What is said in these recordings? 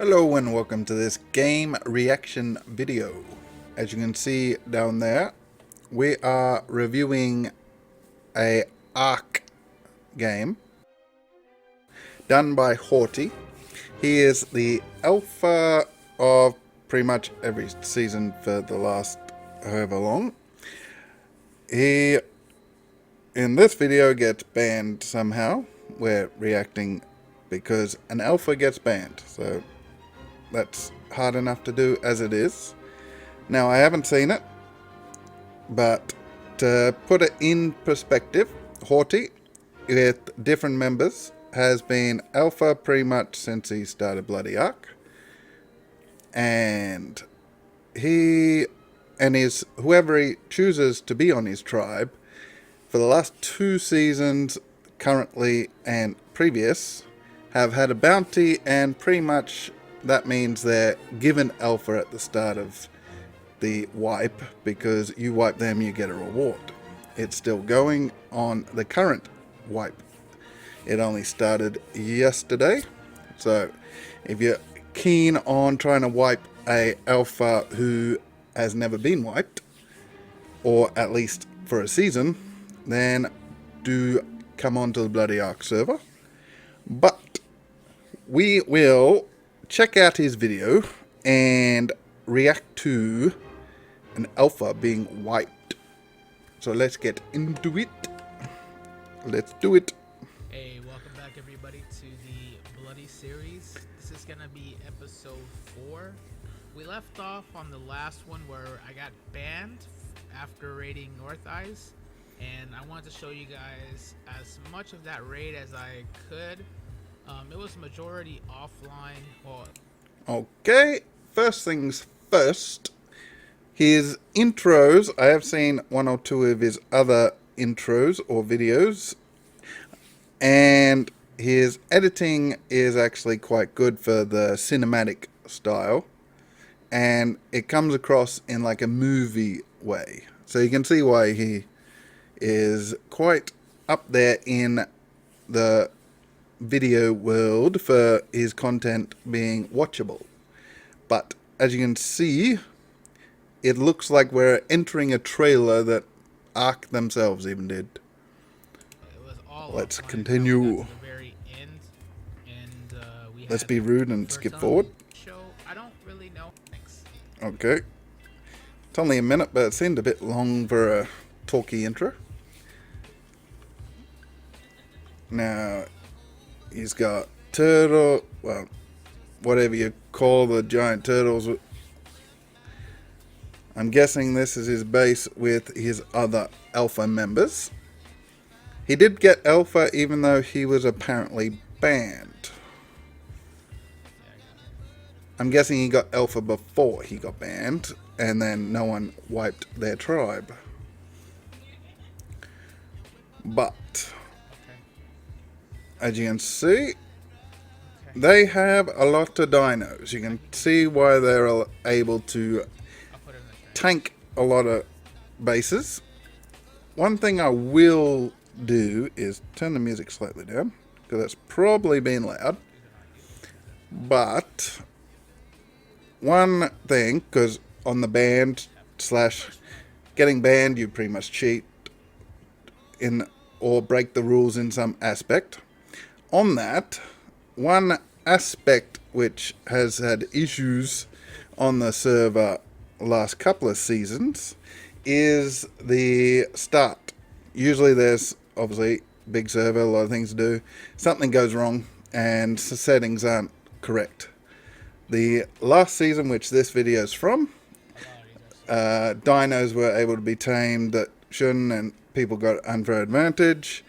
Hello and welcome to this game reaction video. As you can see down there, we are reviewing a Ark game done by Hawty. He is the alpha of pretty much every season for the last however long. He, in this video, gets banned somehow. We're reacting because an alpha gets banned, so that's hard enough to do as it is. Now, I haven't seen it, but to put it in perspective, Hawty, with different members, has been alpha pretty much since he started Bloody Ark. And he and whoever he chooses to be on his tribe, for the last 2 seasons, currently and previous, have had a bounty, and pretty much that means they're given alpha at the start of the wipe, because you wipe them, you get a reward. It's still going on the current wipe. It only started yesterday, so if you're keen on trying to wipe a alpha who has never been wiped, or at least for a season, then do come on to the Bloody Ark server. But we will check out his video and react to an alpha being wiped. So let's get into it. Let's do it. Hey, welcome back everybody to the Bloody series. This is gonna be episode 4. We left off on the last one where I got banned after raiding North Eyes, and I wanted to show you guys as much of that raid as I could. It was majority offline. Well, okay, first things first. His intros, I have seen 1 or 2 of his other intros or videos, and his editing is actually quite good for the cinematic style, and it comes across in like a movie way. So you can see why he is quite up there in the video world for his content being watchable. But as you can see, it looks like we're entering a trailer that Ark themselves even did. it was all Let's offline continue. at the very end, and Let's be rude and for skip some forward. Show, I don't really know. Thanks. Okay. It's only a minute, but it seemed a bit long for a talky intro. Now, he's got turtle, well, whatever you call the giant turtles. I'm guessing this is his base with his other alpha members. He did get alpha even though he was apparently banned. I'm guessing he got alpha before he got banned, and then no one wiped their tribe. But as you can see, they have a lot of dinos. You can see why they're able to I'll put it in the chat. tank a lot of bases. One thing I will do is turn the music slightly down, because that's probably been loud. But one thing, because on the banned / getting banned, you pretty much cheat in or break the rules in some aspect. On that, one aspect which has had issues on the server last couple of seasons is the start. Usually there's obviously big server, a lot of things to do. Something goes wrong and the settings aren't correct. The last season, which this video is from, dinos were able to be tamed that shouldn't, and people got unfair advantage.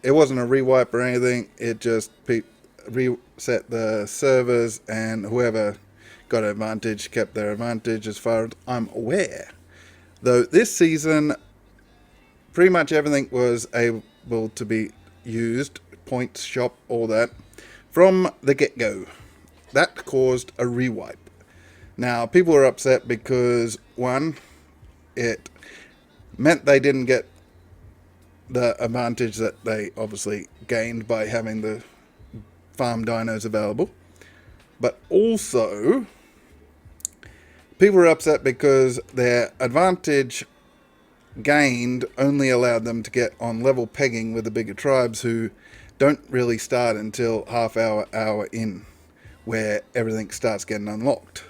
It wasn't a rewipe or anything, it just reset the servers, and whoever got an advantage kept their advantage as far as I'm aware. Though this season, pretty much everything was able to be used, points, shop, all that, from the get-go. That caused a rewipe. Now, people were upset because, one, it meant they didn't get the advantage that they obviously gained by having the farm dinos available. But also, people were upset because their advantage gained only allowed them to get on level pegging with the bigger tribes, who don't really start until hour in, where everything starts getting unlocked.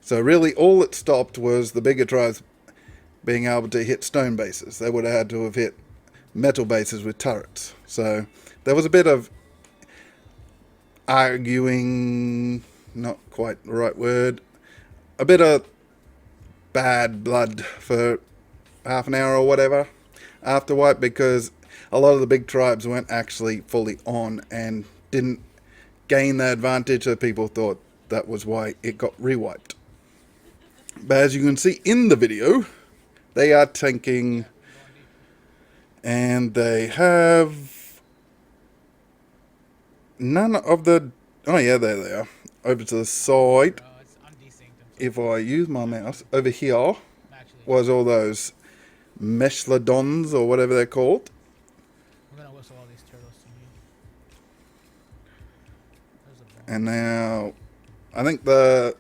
So really all it stopped was the bigger tribes being able to hit stone bases. They would have had to have hit metal bases with turrets. So there was a bit of arguing, not quite the right word, a bit of bad blood for half an hour or whatever after wipe, because a lot of the big tribes weren't actually fully on and didn't gain the advantage that people thought that was why it got rewiped. But as you can see in the video, they are tanking, and they have none of the... Oh yeah, there they are. Over to the side, if I use my mouse, over here was all those Meshlodons or whatever they're called. I'm gonna whistle all these turtles to me. And now, I think the...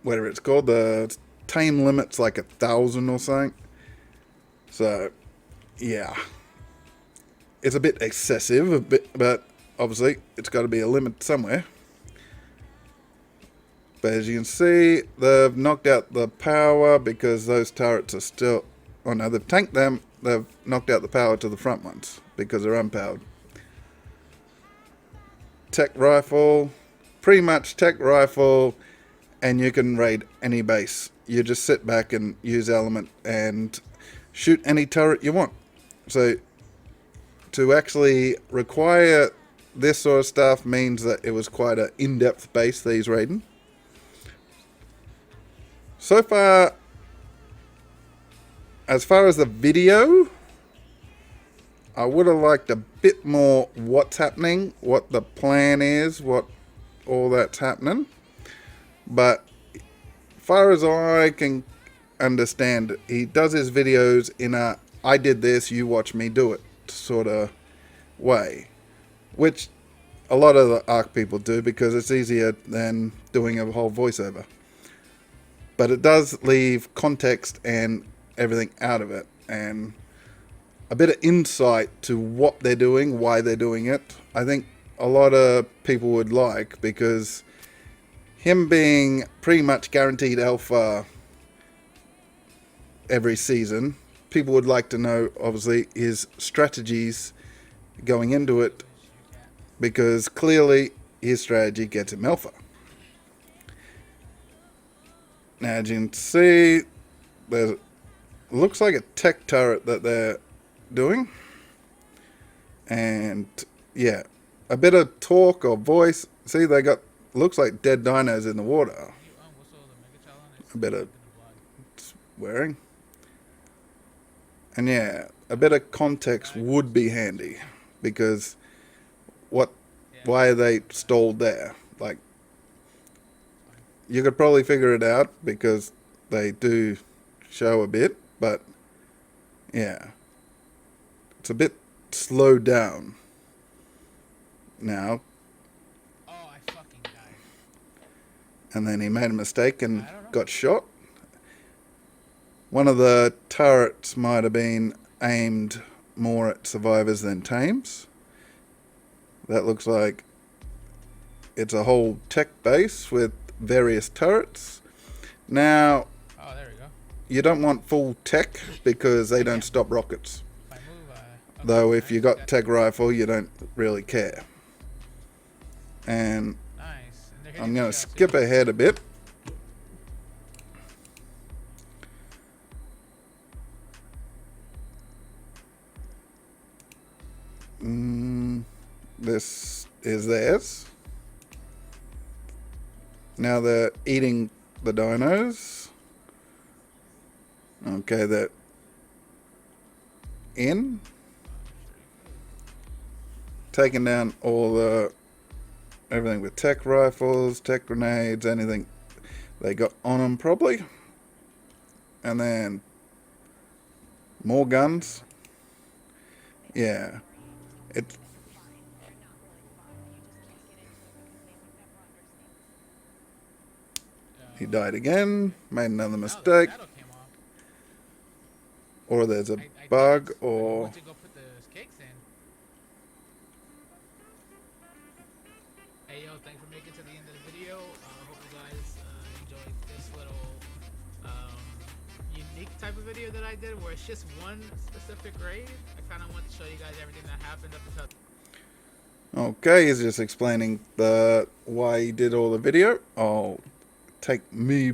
whatever it's called, the tame limit's like 1,000 or something. So, yeah. It's a bit excessive, but obviously it's got to be a limit somewhere. But as you can see, they've knocked out the power because those turrets are still... oh no, they've tanked them. They've knocked out the power to the front ones because they're unpowered. Tech rifle. Pretty much tech rifle, and you can raid any base. You just sit back and use element and shoot any turret you want. So to actually require this sort of stuff means that it was quite an in-depth base that he's raiding. So far as the video, I would have liked a bit more what's happening, what the plan is, what all that's happening. But far as I can understand, he does his videos in a I did this, you watch me do it sort of way, which a lot of the Ark people do because it's easier than doing a whole voiceover. But it does leave context and everything out of it, and a bit of insight to what they're doing, why they're doing it. I think a lot of people would like, because him being pretty much guaranteed alpha every season, people would like to know, obviously, his strategies going into it, because clearly his strategy gets him alpha. Now, as you can see, there looks like a tech turret that they're doing. And, yeah, a bit of talk or voice. See, they got, looks like dead dinos in the water. A bit of swearing. And, yeah, a bit of context would be handy. Because why are they stalled there? Like, you could probably figure it out because they do show a bit, but yeah, it's a bit slowed down now. Oh, I fucking died. And then he made a mistake and got shot. One of the turrets might have been aimed more at survivors than tames. That looks like it's a whole tech base with various turrets. Now, oh, there we go. You don't want full tech because they don't stop rockets. If I move, okay, Though if you got tech rifle, you don't really care. And nice. And I'm going to skip ahead a bit. This is theirs. Now they're eating the dinos. Okay, they're in. Taking down all the everything with tech rifles, tech grenades, anything they got on them probably. And then more guns. Yeah. He died again, made another Oh, the mistake, shadow came off. or there's a I think bug, it's- I or... went to go put the cakes in. Hey yo, thanks for making it to the end of the video. Hope you guys enjoyed this little unique type of video that I did, where it's just one specific raid. I kind of want to show you guys everything that happened up until. Okay, he's just explaining why he did all the video. I'll take me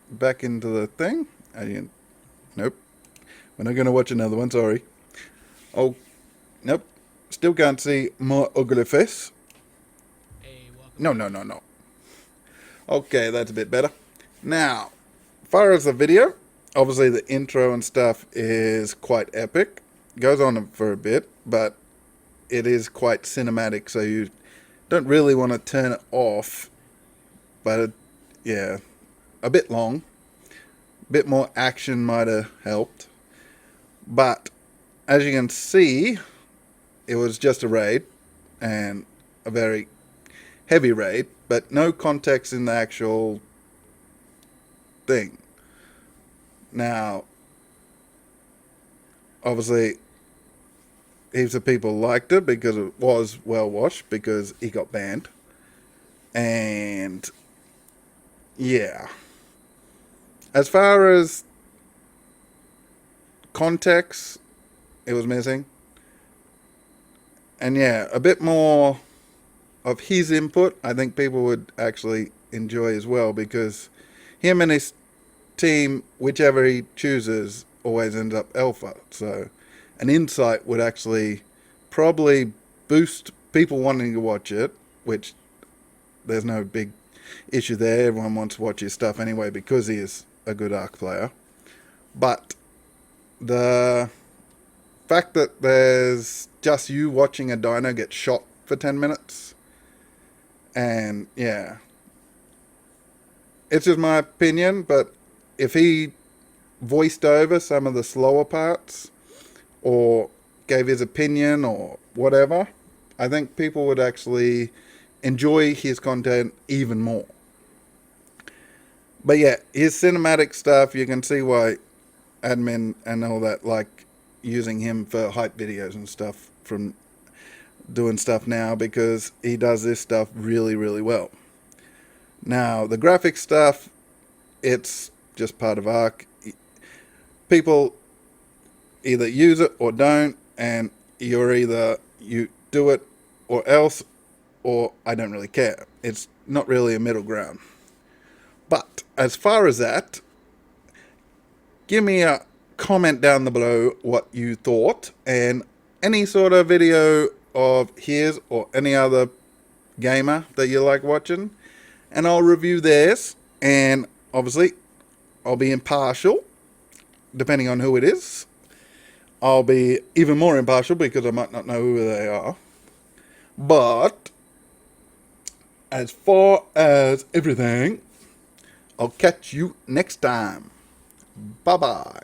back into the thing. Nope. We're not going to watch another one, sorry. Oh, nope. Still can't see my ugly face. Hey, welcome. No. Okay, that's a bit better. Now, as far as the video, obviously the intro and stuff is quite epic. Goes on for a bit, but it is quite cinematic, so you don't really want to turn it off. But yeah, a bit long. A bit more action might have helped. But as you can see, it was just a raid, and a very heavy raid, but no context in the actual thing. Now, obviously, heaps of people liked it because it was well watched, because he got banned. And yeah, as far as context, it was missing. And yeah, a bit more of his input, I think people would actually enjoy as well, because him and his team, whichever he chooses, always ends up alpha. So an insight would actually probably boost people wanting to watch it, which there's no big issue there. Everyone wants to watch his stuff anyway because he is a good Ark player. But the fact that there's just you watching a dino get shot for 10 minutes, and yeah, it's just my opinion, but if he voiced over some of the slower parts or gave his opinion or whatever, I think people would actually enjoy his content even more. But yeah, his cinematic stuff, you can see why admin and all that like using him for hype videos and stuff from doing stuff now, because he does this stuff really, really well. Now, the graphic stuff, it's just part of Ark. People either use it or don't, and you're either you do it or else, or I don't really care. It's not really a middle ground. But as far as that, give me a comment down below what you thought, and any sort of video of his or any other gamer that you like watching, and I'll review theirs. And obviously I'll be impartial depending on who it is. I'll be even more impartial because I might not know who they are. But as far as everything, I'll catch you next time. Bye bye.